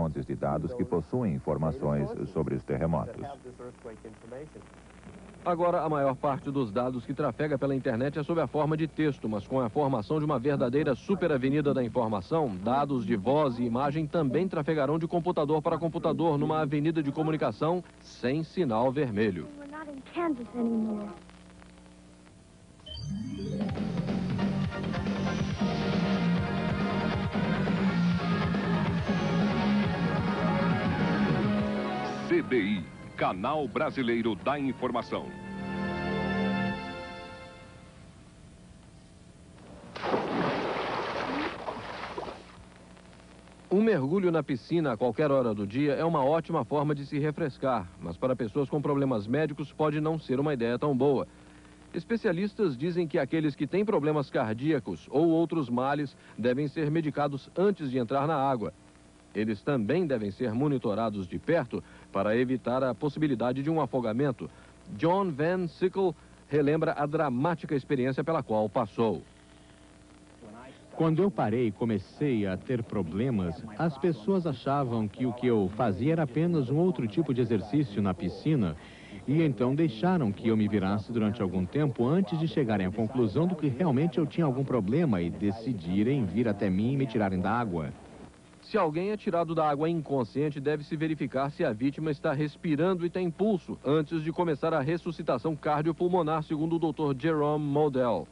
fontes de dados que possuem informações sobre os terremotos. Agora, a maior parte dos dados que trafega pela internet é sob a forma de texto, mas com a formação de uma verdadeira superavenida da informação, dados de voz e imagem também trafegarão de computador para computador numa avenida de comunicação sem sinal vermelho. CBI, Canal Brasileiro da Informação. Um mergulho na piscina a qualquer hora do dia é uma ótima forma de se refrescar, mas para pessoas com problemas médicos pode não ser uma ideia tão boa. Especialistas dizem que aqueles que têm problemas cardíacos ou outros males devem ser medicados antes de entrar na água. Eles também devem ser monitorados de perto para evitar a possibilidade de um afogamento. John Van Sickle relembra a dramática experiência pela qual passou. Quando eu parei e comecei a ter problemas, as pessoas achavam que o que eu fazia era apenas um outro tipo de exercício na piscina e então deixaram que eu me virasse durante algum tempo antes de chegarem à conclusão do que realmente eu tinha algum problema e decidirem vir até mim e me tirarem da água. Se alguém é tirado da água inconsciente, deve-se verificar se a vítima está respirando e tem pulso antes de começar a ressuscitação cardiopulmonar, segundo o Dr. Jerome Modell.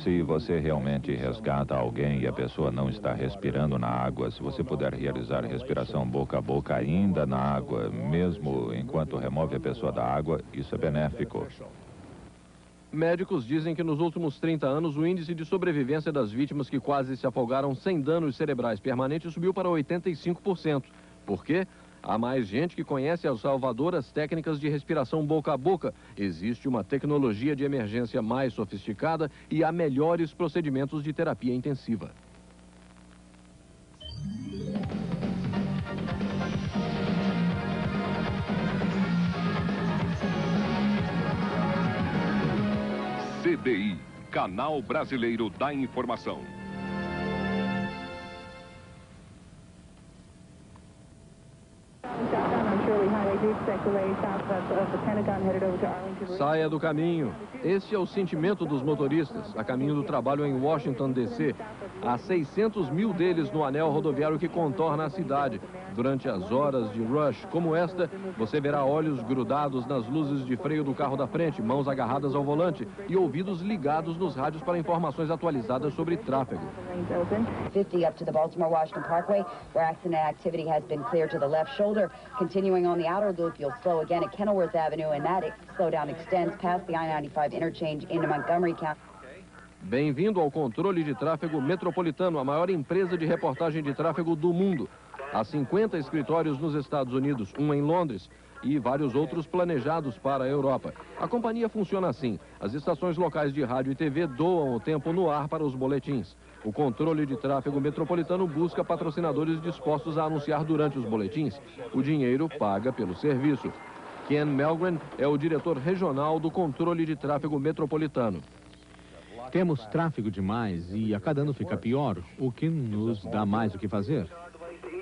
Se você realmente resgata alguém e a pessoa não está respirando na água, se você puder realizar respiração boca a boca ainda na água, mesmo enquanto remove a pessoa da água, isso é benéfico. Médicos dizem que nos últimos 30 anos o índice de sobrevivência das vítimas que quase se afogaram sem danos cerebrais permanentes subiu para 85%. Por quê? Há mais gente que conhece as salvadoras técnicas de respiração boca a boca. Existe uma tecnologia de emergência mais sofisticada e há melhores procedimentos de terapia intensiva. CBI, Canal Brasileiro da Informação. Saia do caminho. Esse é o sentimento dos motoristas a caminho do trabalho em Washington, D.C. Há 600 mil deles no anel rodoviário que contorna a cidade. Durante as horas de rush como esta, você verá olhos grudados nas luzes de freio do carro da frente, mãos agarradas ao volante e ouvidos ligados nos rádios para informações atualizadas sobre tráfego. 50 up to the Baltimore-Washington Parkway, where accident activity has been cleared to the left shoulder. Continuing on the outer loop, you'll slow again at Kenilworth Avenue, and that slowdown extends past the I-95 interchange into Montgomery County. Bem-vindo ao controle de tráfego metropolitano, a maior empresa de reportagem de tráfego do mundo. Há 50 escritórios nos Estados Unidos, um em Londres e vários outros planejados para a Europa. A companhia funciona assim: as estações locais de rádio e TV doam o tempo no ar para os boletins. O controle de tráfego metropolitano busca patrocinadores dispostos a anunciar durante os boletins. O dinheiro paga pelo serviço. Ken Melgren é o diretor regional do controle de tráfego metropolitano. Temos tráfego demais e a cada ano fica pior, o que nos dá mais o que fazer.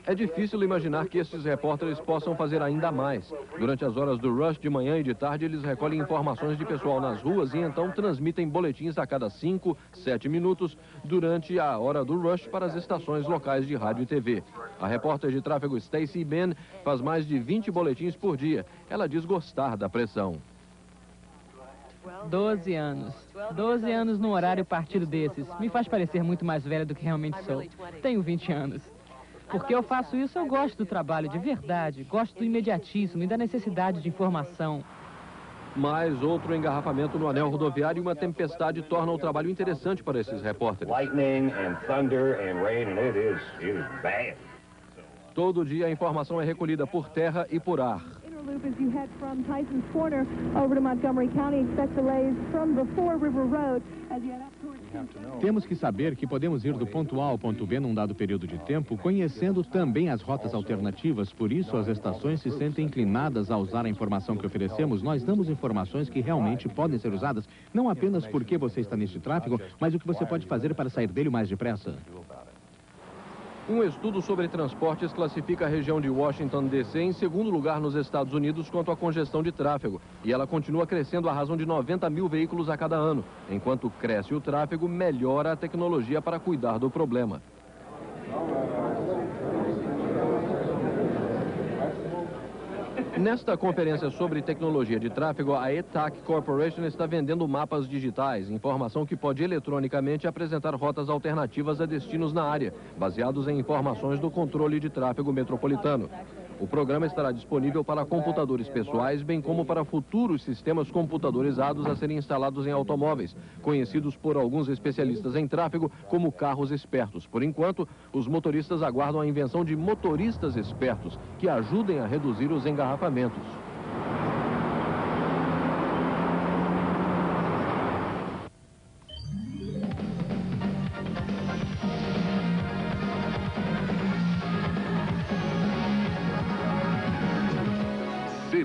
É difícil imaginar que esses repórteres possam fazer ainda mais. Durante as horas do rush de manhã e de tarde, eles recolhem informações de pessoal nas ruas e então transmitem boletins a cada 5, 7 minutos durante a hora do rush para as estações locais de rádio e TV. A repórter de tráfego Stacey Ben faz mais de 20 boletins por dia. Ela diz gostar da pressão. 12 anos. 12 anos num horário partido desses. Me faz parecer muito mais velha do que realmente sou. Tenho 20 anos. Porque eu faço isso, eu gosto do trabalho de verdade. Gosto do imediatismo e da necessidade de informação. Mais outro engarrafamento no anel rodoviário e uma tempestade torna o trabalho interessante para esses repórteres. Lightning and thunder and rain, and it is bad. Todo dia a informação é recolhida por terra e por ar. As you head from Tyson's Corner over to Montgomery County, expect delays from the Fore River Road as you head up towards... Temos que saber que podemos ir do ponto A ao ponto B num dado período de tempo, conhecendo também as rotas alternativas. Por isso, as estações se sentem inclinadas a usar a informação que oferecemos. Nós damos informações que realmente podem ser usadas, não apenas porque você está neste tráfego, mas o que você pode fazer para sair dele o mais depressa. Um estudo sobre transportes classifica a região de Washington, D.C. em segundo lugar nos Estados Unidos quanto à congestão de tráfego. E ela continua crescendo à razão de 90 mil veículos a cada ano. Enquanto cresce o tráfego, melhora a tecnologia para cuidar do problema. Nesta conferência sobre tecnologia de tráfego, a ETAC Corporation está vendendo mapas digitais, informação que pode eletronicamente apresentar rotas alternativas a destinos na área, baseados em informações do controle de tráfego metropolitano. O programa estará disponível para computadores pessoais, bem como para futuros sistemas computadorizados a serem instalados em automóveis, conhecidos por alguns especialistas em tráfego como carros espertos. Por enquanto, os motoristas aguardam a invenção de motoristas espertos, que ajudem a reduzir os engarrafamentos.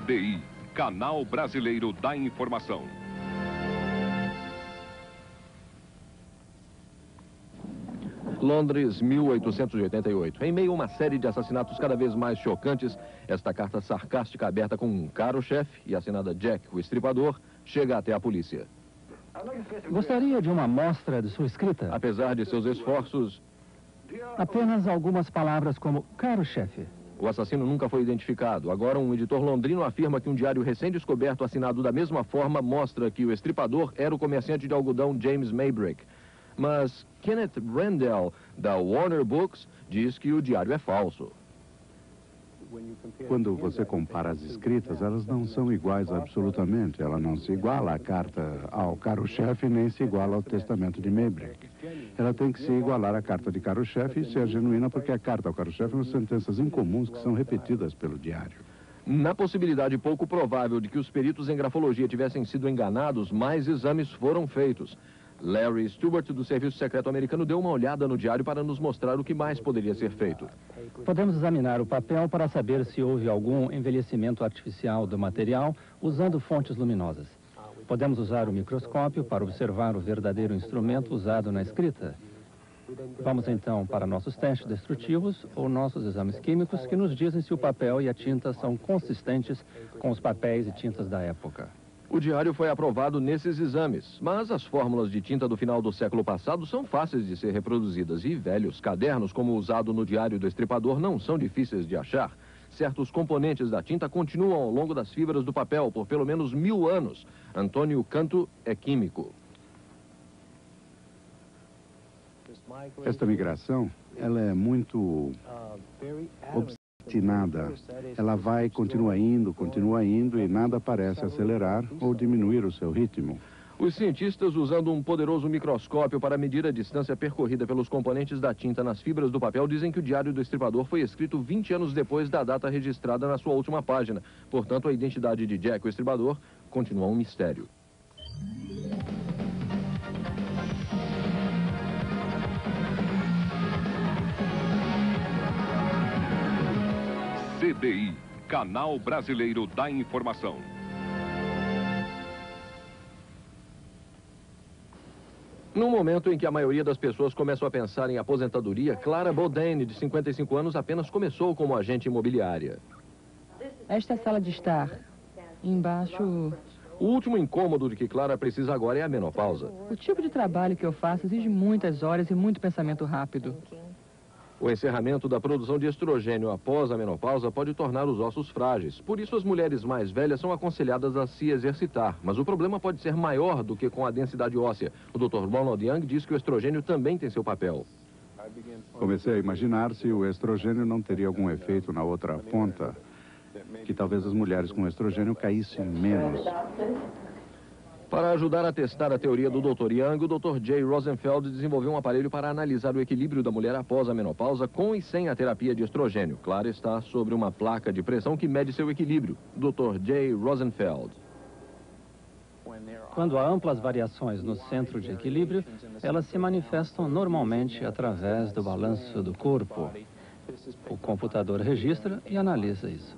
CBI, Canal Brasileiro da Informação. Londres, 1888. Em meio a uma série de assassinatos cada vez mais chocantes, esta carta sarcástica aberta com um caro chefe e assinada Jack, o Estripador, chega até a polícia. Gostaria de uma amostra de sua escrita? Apesar de seus esforços, apenas algumas palavras como caro chefe. O assassino nunca foi identificado. Agora, um editor londrino afirma que um diário recém-descoberto, assinado da mesma forma, mostra que o Estripador era o comerciante de algodão James Maybrick. Mas Kenneth Randell, da Warner Books, diz que o diário é falso. Quando você compara as escritas, elas não são iguais absolutamente. Ela não se iguala à carta ao caro-chefe, nem se iguala ao testamento de Maybrick. Ela tem que se igualar à carta de caro-chefe e ser genuína, porque a carta ao caro-chefe são sentenças incomuns que são repetidas pelo diário. Na possibilidade pouco provável de que os peritos em grafologia tivessem sido enganados, mais exames foram feitos. Larry Stewart, do Serviço Secreto Americano, deu uma olhada no diário para nos mostrar o que mais poderia ser feito. Podemos examinar o papel para saber se houve algum envelhecimento artificial do material usando fontes luminosas. Podemos usar o microscópio para observar o verdadeiro instrumento usado na escrita. Vamos então para nossos testes destrutivos ou nossos exames químicos que nos dizem se o papel e a tinta são consistentes com os papéis e tintas da época. O diário foi aprovado nesses exames, mas as fórmulas de tinta do final do século passado são fáceis de ser reproduzidas e velhos cadernos, como o usado no Diário do Estripador, não são difíceis de achar. Certos componentes da tinta continuam ao longo das fibras do papel por pelo menos 1000 anos. Antônio Canto é químico. Esta migração, ela é muito obstinada. Ela vai, continua indo e nada parece acelerar ou diminuir o seu ritmo. Os cientistas, usando um poderoso microscópio para medir a distância percorrida pelos componentes da tinta nas fibras do papel, dizem que o Diário do Estripador foi escrito 20 anos depois da data registrada na sua última página. Portanto, a identidade de Jack, o Estripador, continua um mistério. CBI, Canal Brasileiro da Informação. No momento em que a maioria das pessoas começam a pensar em aposentadoria, Clara Bodine, de 55 anos, apenas começou como agente imobiliária. Esta é a sala de estar. Embaixo... O último incômodo de que Clara precisa agora é a menopausa. O tipo de trabalho que eu faço exige muitas horas e muito pensamento rápido. O encerramento da produção de estrogênio após a menopausa pode tornar os ossos frágeis. Por isso, as mulheres mais velhas são aconselhadas a se exercitar. Mas o problema pode ser maior do que com a densidade óssea. O Dr. Ronald Young diz que o estrogênio também tem seu papel. Comecei a imaginar se o estrogênio não teria algum efeito na outra ponta, que talvez as mulheres com estrogênio caíssem menos. Para ajudar a testar a teoria do Dr. Young, o Dr. Jay Rosenfeld desenvolveu um aparelho para analisar o equilíbrio da mulher após a menopausa com e sem a terapia de estrogênio. Clara está sobre uma placa de pressão que mede seu equilíbrio. Dr. Jay Rosenfeld. Quando há amplas variações no centro de equilíbrio, elas se manifestam normalmente através do balanço do corpo. O computador registra e analisa isso.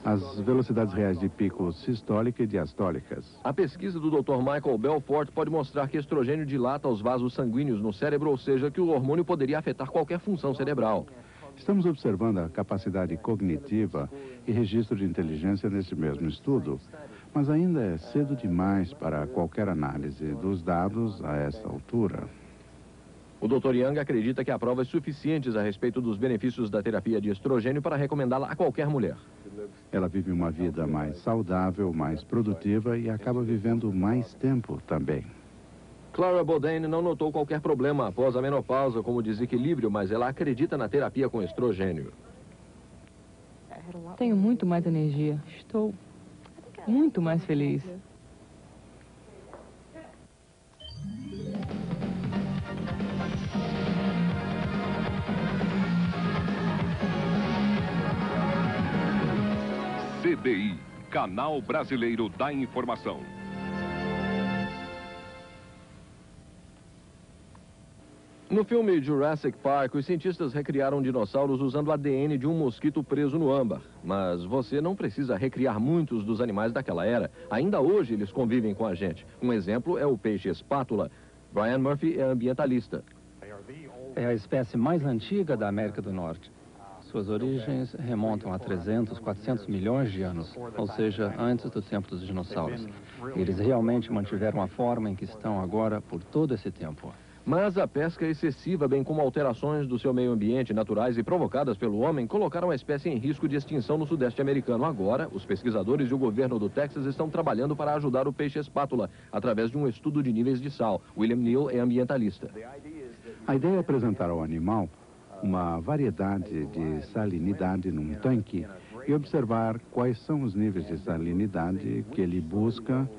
as velocidades reais de pico sistólica e diastólicas. A pesquisa do Dr. Michael Belfort pode mostrar que estrogênio dilata os vasos sanguíneos no cérebro, ou seja, que o hormônio poderia afetar qualquer função cerebral. Estamos observando a capacidade cognitiva e registro de inteligência nesse mesmo estudo, mas ainda é cedo demais para qualquer análise dos dados a essa altura. O Dr. Young acredita que há provas suficientes a respeito dos benefícios da terapia de estrogênio para recomendá-la a qualquer mulher. Ela vive uma vida mais saudável, mais produtiva e acaba vivendo mais tempo também. Clara Bodine não notou qualquer problema após a menopausa como desequilíbrio, mas ela acredita na terapia com estrogênio. Tenho muito mais energia. Estou muito mais feliz. CBI, Canal Brasileiro da Informação. No filme Jurassic Park, os cientistas recriaram dinossauros usando o ADN de um mosquito preso no âmbar. Mas você não precisa recriar muitos dos animais daquela era. Ainda hoje eles convivem com a gente. Um exemplo é o peixe espátula. Brian Murphy é ambientalista. É a espécie mais antiga da América do Norte. Suas origens remontam a 300, 400 milhões de anos, ou seja, antes do tempo dos dinossauros. Eles realmente mantiveram a forma em que estão agora por todo esse tempo. Mas a pesca excessiva, bem como alterações do seu meio ambiente naturais e provocadas pelo homem, colocaram a espécie em risco de extinção no sudeste americano. Agora, os pesquisadores e o governo do Texas estão trabalhando para ajudar o peixe espátula, através de um estudo de níveis de sal. William Neal é ambientalista. A ideia é apresentar ao animal uma variedade de salinidade num tanque e observar quais são os níveis de salinidade que ele busca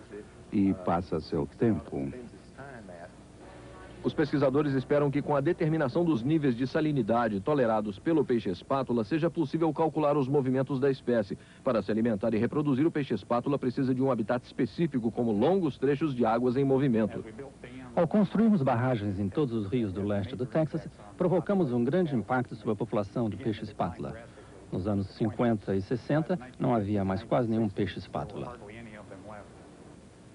e passa seu tempo. Os pesquisadores esperam que com a determinação dos níveis de salinidade tolerados pelo peixe espátula, seja possível calcular os movimentos da espécie. Para se alimentar e reproduzir, o peixe espátula precisa de um habitat específico, como longos trechos de águas em movimento. Ao construirmos barragens em todos os rios do leste do Texas, provocamos um grande impacto sobre a população do peixe espátula. Nos anos 50 e 60, não havia mais quase nenhum peixe espátula.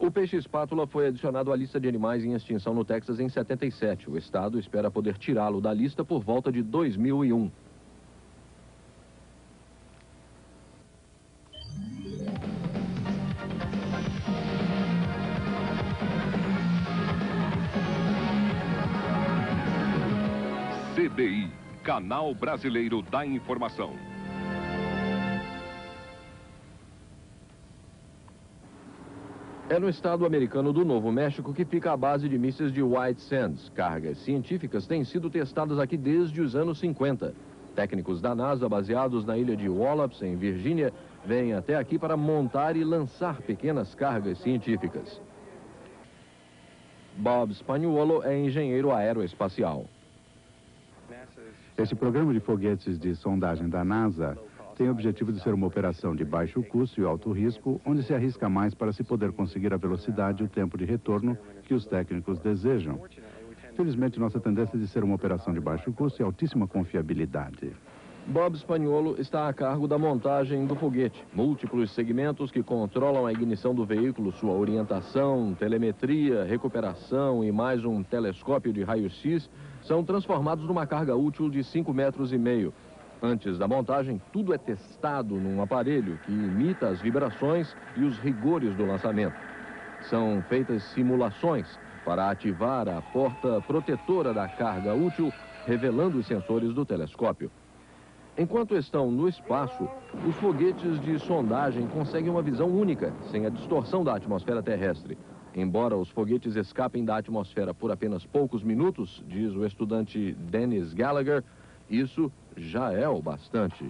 O peixe espátula foi adicionado à lista de animais em extinção no Texas em 77. O estado espera poder tirá-lo da lista por volta de 2001. CBI, Canal Brasileiro da Informação. É no estado americano do Novo México que fica a base de mísseis de White Sands. Cargas científicas têm sido testadas aqui desde os anos 50. Técnicos da NASA, baseados na ilha de Wallops, em Virgínia, vêm até aqui para montar e lançar pequenas cargas científicas. Bob Spagnuolo é engenheiro aeroespacial. Esse programa de foguetes de sondagem da NASA tem o objetivo de ser uma operação de baixo custo e alto risco, onde se arrisca mais para se poder conseguir a velocidade e o tempo de retorno que os técnicos desejam. Felizmente, nossa tendência é de ser uma operação de baixo custo e altíssima confiabilidade. Bob Spagnuolo está a cargo da montagem do foguete. Múltiplos segmentos que controlam a ignição do veículo, sua orientação, telemetria, recuperação e mais um telescópio de raio-x são transformados numa carga útil de 5,5 metros. Antes da montagem, tudo é testado num aparelho que imita as vibrações e os rigores do lançamento. São feitas simulações para ativar a porta protetora da carga útil, revelando os sensores do telescópio. Enquanto estão no espaço, os foguetes de sondagem conseguem uma visão única, sem a distorção da atmosfera terrestre. Embora os foguetes escapem da atmosfera por apenas poucos minutos, diz o estudante Dennis Gallagher, isso já é o bastante.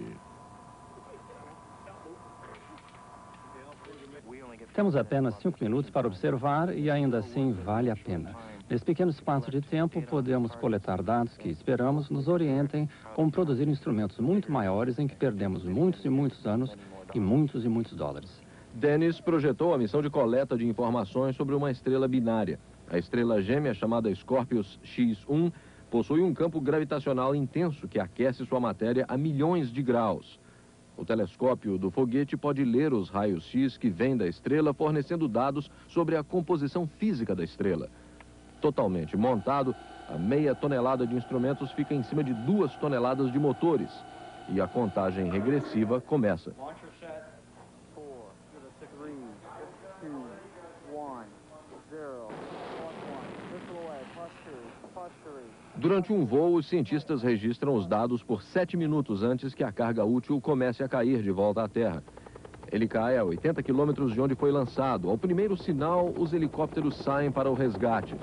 Temos apenas 5 minutos para observar e ainda assim vale a pena. Nesse pequeno espaço de tempo, podemos coletar dados que esperamos nos orientem como produzir instrumentos muito maiores em que perdemos muitos e muitos anos e muitos dólares. Dennis projetou a missão de coleta de informações sobre uma estrela binária. A estrela gêmea, chamada Scorpius X1, possui um campo gravitacional intenso que aquece sua matéria a milhões de graus. O telescópio do foguete pode ler os raios-x que vêm da estrela, fornecendo dados sobre a composição física da estrela. Totalmente montado, a meia tonelada de instrumentos fica em cima de 2 toneladas de motores. E a contagem regressiva começa. Durante um voo, os cientistas registram os dados por 7 minutos antes que a carga útil comece a cair de volta à Terra. Ele cai a 80 quilômetros de onde foi lançado. Ao primeiro sinal, os helicópteros saem para o resgate.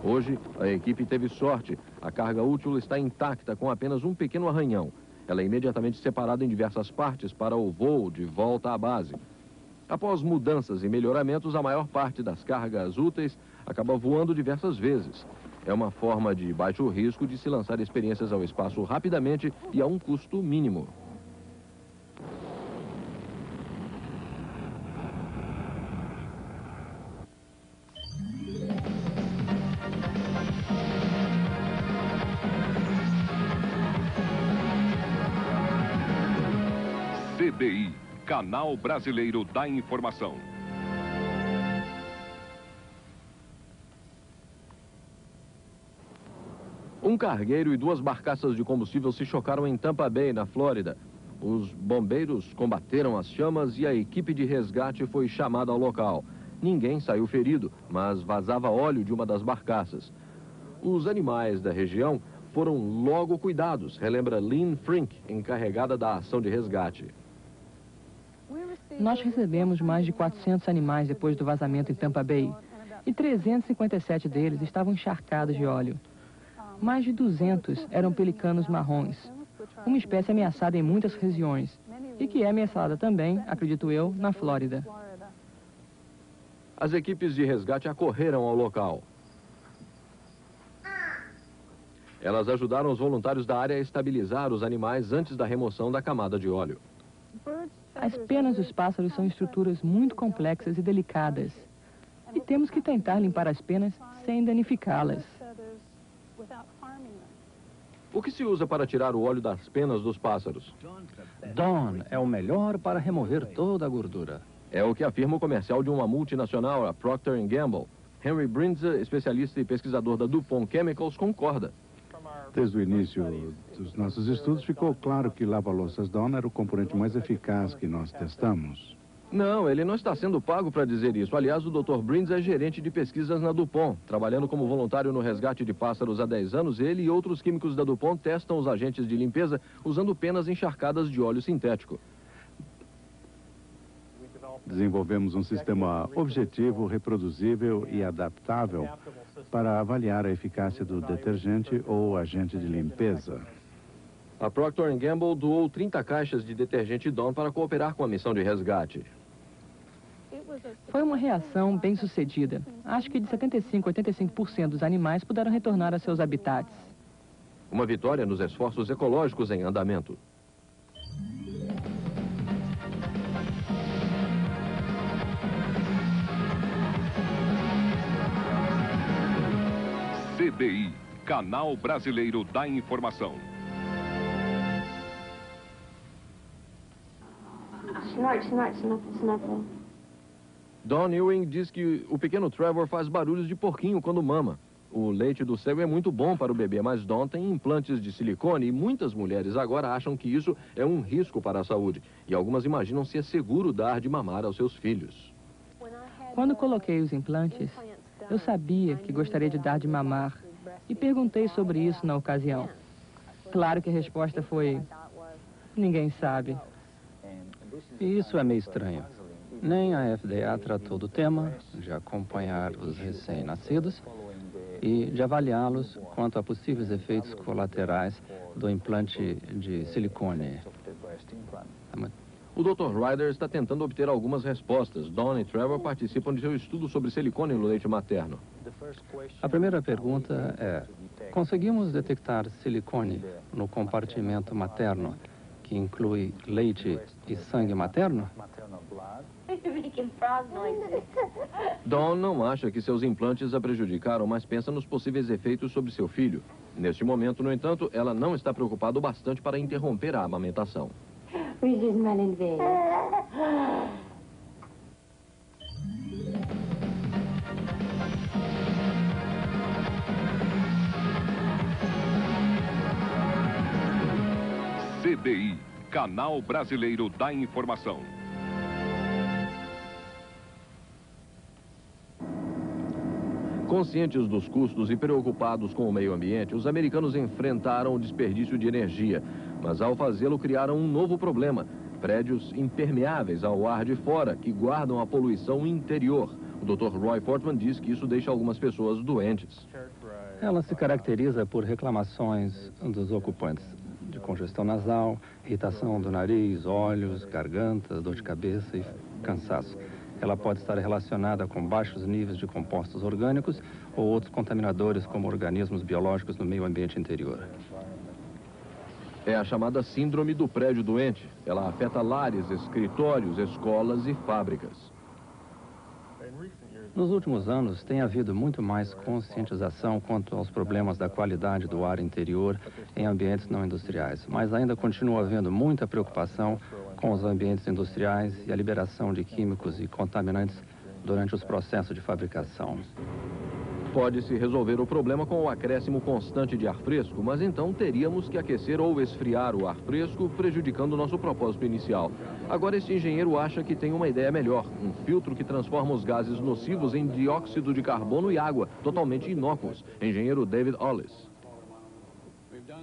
Hoje, a equipe teve sorte. A carga útil está intacta, com apenas um pequeno arranhão. Ela é imediatamente separada em diversas partes para o voo de volta à base. Após mudanças e melhoramentos, a maior parte das cargas úteis acaba voando diversas vezes. É uma forma de baixo risco de se lançar experiências ao espaço rapidamente e a um custo mínimo. CBI, Canal Brasileiro da Informação. Um cargueiro e 2 barcaças de combustível se chocaram em Tampa Bay, na Flórida. Os bombeiros combateram as chamas e a equipe de resgate foi chamada ao local. Ninguém saiu ferido, mas vazava óleo de uma das barcaças. Os animais da região foram logo cuidados, relembra Lynn Frink, encarregada da ação de resgate. Nós recebemos mais de 400 animais depois do vazamento em Tampa Bay e 357 deles estavam encharcados de óleo. Mais de 200 eram pelicanos marrons, uma espécie ameaçada em muitas regiões e que é ameaçada também, acredito eu, na Flórida. As equipes de resgate acorreram ao local. Elas ajudaram os voluntários da área a estabilizar os animais antes da remoção da camada de óleo. As penas dos pássaros são estruturas muito complexas e delicadas. E temos que tentar limpar as penas sem danificá-las. O que se usa para tirar o óleo das penas dos pássaros? Dawn é o melhor para remover toda a gordura. É o que afirma o comercial de uma multinacional, a Procter & Gamble. Henry Brindza, especialista e pesquisador da DuPont Chemicals, concorda. Desde o início dos nossos estudos, ficou claro que lava-louças Dawn era o componente mais eficaz que nós testamos. Não, ele não está sendo pago para dizer isso. Aliás, o Dr. Brindza é gerente de pesquisas na DuPont. Trabalhando como voluntário no resgate de pássaros há 10 anos, ele e outros químicos da DuPont testam os agentes de limpeza usando penas encharcadas de óleo sintético. Desenvolvemos um sistema objetivo, reproduzível e adaptável para avaliar a eficácia do detergente ou agente de limpeza. A Procter & Gamble doou 30 caixas de detergente Dawn para cooperar com a missão de resgate. Foi uma reação bem sucedida. Acho que de 75% a 85% dos animais puderam retornar a seus habitats. Uma vitória nos esforços ecológicos em andamento. CBI, Canal Brasileiro da Informação. Don Ewing diz que o pequeno Trevor faz barulhos de porquinho quando mama. O leite do cego é muito bom para o bebê, mas Don tem implantes de silicone e muitas mulheres agora acham que isso é um risco para a saúde. E algumas imaginam se é seguro dar de mamar aos seus filhos. Quando coloquei os implantes, eu sabia que gostaria de dar de mamar e perguntei sobre isso na ocasião. Claro que a resposta foi: ninguém sabe. Isso é meio estranho. Nem a FDA tratou do tema, de acompanhar os recém-nascidos e de avaliá-los quanto a possíveis efeitos colaterais do implante de silicone. O Dr. Ryder está tentando obter algumas respostas. Dawn e Trevor participam de seu estudo sobre silicone no leite materno. A primeira pergunta é: conseguimos detectar silicone no compartimento materno, que inclui leite e sangue materno? Dawn não acha que seus implantes a prejudicaram, mas pensa nos possíveis efeitos sobre seu filho. Neste momento, no entanto, ela não está preocupada o bastante para interromper a amamentação. Mrs. Mullenville. CBI, Canal Brasileiro da Informação. Conscientes dos custos e preocupados com o meio ambiente, os americanos enfrentaram o desperdício de energia. Mas ao fazê-lo, criaram um novo problema: prédios impermeáveis ao ar de fora, que guardam a poluição interior. O Dr. Roy Fortman diz que isso deixa algumas pessoas doentes. Ela se caracteriza por reclamações dos ocupantes de congestão nasal, irritação do nariz, olhos, garganta, dor de cabeça e cansaço. Ela pode estar relacionada com baixos níveis de compostos orgânicos ou outros contaminadores como organismos biológicos no meio ambiente interior. É a chamada síndrome do prédio doente. Ela afeta lares, escritórios, escolas e fábricas. Nos últimos anos, tem havido muito mais conscientização quanto aos problemas da qualidade do ar interior em ambientes não industriais, mas ainda continua havendo muita preocupação com os ambientes industriais e a liberação de químicos e contaminantes durante os processos de fabricação. Pode-se resolver o problema com o acréscimo constante de ar fresco, mas então teríamos que aquecer ou esfriar o ar fresco, prejudicando o nosso propósito inicial. Agora, este engenheiro acha que tem uma ideia melhor: um filtro que transforma os gases nocivos em dióxido de carbono e água, totalmente inócuos. Engenheiro David Hollis.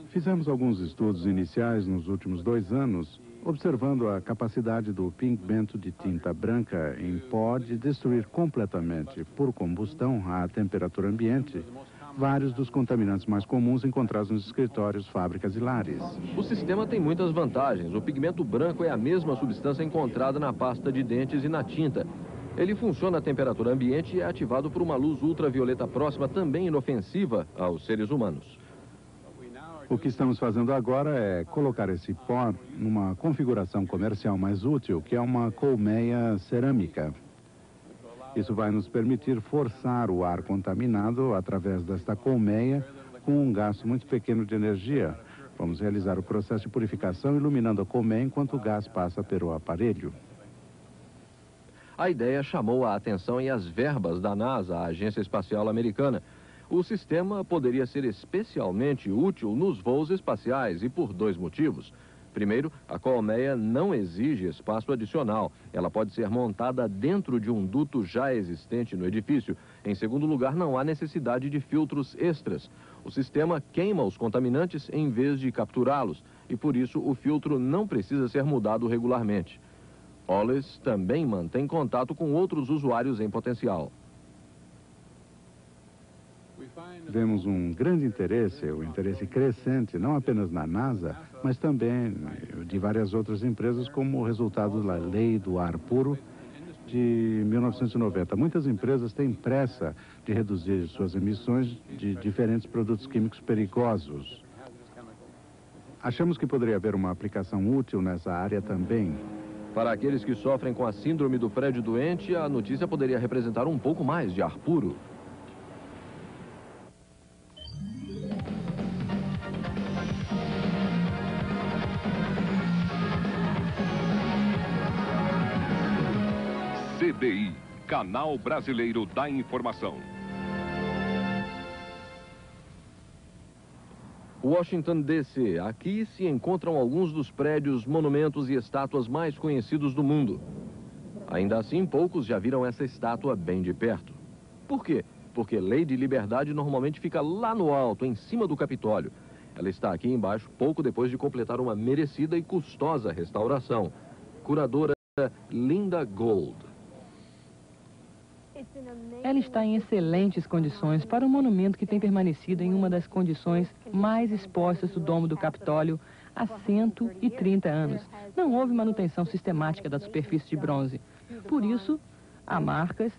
Fizemos alguns estudos iniciais nos últimos 2 anos, observando a capacidade do pigmento de tinta branca em pó de destruir completamente, por combustão à temperatura ambiente, vários dos contaminantes mais comuns encontrados nos escritórios, fábricas e lares. O sistema tem muitas vantagens. O pigmento branco é a mesma substância encontrada na pasta de dentes e na tinta. Ele funciona a temperatura ambiente e é ativado por uma luz ultravioleta próxima, também inofensiva aos seres humanos. O que estamos fazendo agora é colocar esse pó numa configuração comercial mais útil, que é uma colmeia cerâmica. Isso vai nos permitir forçar o ar contaminado através desta colmeia com um gasto muito pequeno de energia. Vamos realizar o processo de purificação iluminando a colmeia enquanto o gás passa pelo aparelho. A ideia chamou a atenção e as verbas da NASA, a Agência Espacial Americana. O sistema poderia ser especialmente útil nos voos espaciais e por 2 motivos. Primeiro, a colmeia não exige espaço adicional. Ela pode ser montada dentro de um duto já existente no edifício. Em segundo lugar, não há necessidade de filtros extras. O sistema queima os contaminantes em vez de capturá-los, e por isso o filtro não precisa ser mudado regularmente. Hollis também mantém contato com outros usuários em potencial. Vemos um grande interesse, o interesse crescente, não apenas na NASA, mas também de várias outras empresas, como resultado da Lei do Ar Puro de 1990. Muitas empresas têm pressa de reduzir suas emissões de diferentes produtos químicos perigosos. Achamos que poderia haver uma aplicação útil nessa área também. Para aqueles que sofrem com a síndrome do prédio doente, a notícia poderia representar um pouco mais de ar puro. CBI, Canal Brasileiro da Informação. Washington, D.C. Aqui se encontram alguns dos prédios, monumentos e estátuas mais conhecidos do mundo. Ainda assim, poucos já viram essa estátua bem de perto. Por quê? Porque Lady Liberdade normalmente fica lá no alto, em cima do Capitólio. Ela está aqui embaixo pouco depois de completar uma merecida e custosa restauração. Curadora Linda Gold. Ela está em excelentes condições para um monumento que tem permanecido em uma das condições mais expostas do domo do Capitólio há 130 anos. Não houve manutenção sistemática da superfície de bronze. Por isso, há marcas,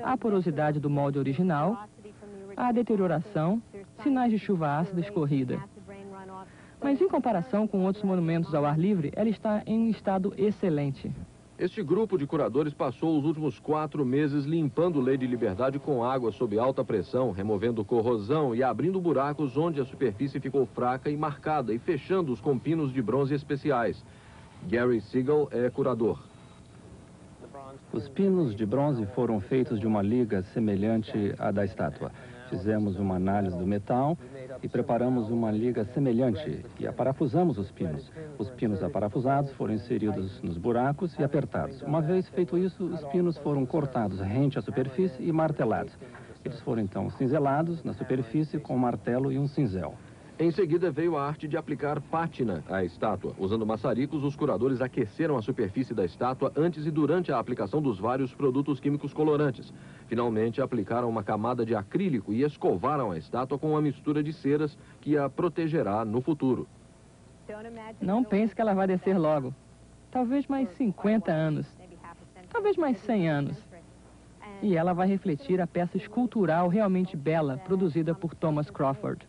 a porosidade do molde original, a deterioração, sinais de chuva ácida escorrida. Mas em comparação com outros monumentos ao ar livre, ela está em um estado excelente. Este grupo de curadores passou os últimos 4 meses limpando Lady Liberdade com água sob alta pressão, removendo corrosão e abrindo buracos onde a superfície ficou fraca e marcada e fechando-os com pinos de bronze especiais. Gary Siegel é curador. Os pinos de bronze foram feitos de uma liga semelhante à da estátua. Fizemos uma análise do metal e preparamos uma liga semelhante e aparafusamos os pinos. Os pinos aparafusados foram inseridos nos buracos e apertados. Uma vez feito isso, os pinos foram cortados rente à superfície e martelados. Eles foram então cinzelados na superfície com um martelo e um cinzel. Em seguida veio a arte de aplicar pátina à estátua. Usando maçaricos, os curadores aqueceram a superfície da estátua antes e durante a aplicação dos vários produtos químicos colorantes. Finalmente, aplicaram uma camada de acrílico e escovaram a estátua com uma mistura de ceras que a protegerá no futuro. Não pense que ela vai descer logo. Talvez mais 50 anos. Talvez mais 100 anos. E ela vai refletir a peça escultural realmente bela produzida por Thomas Crawford.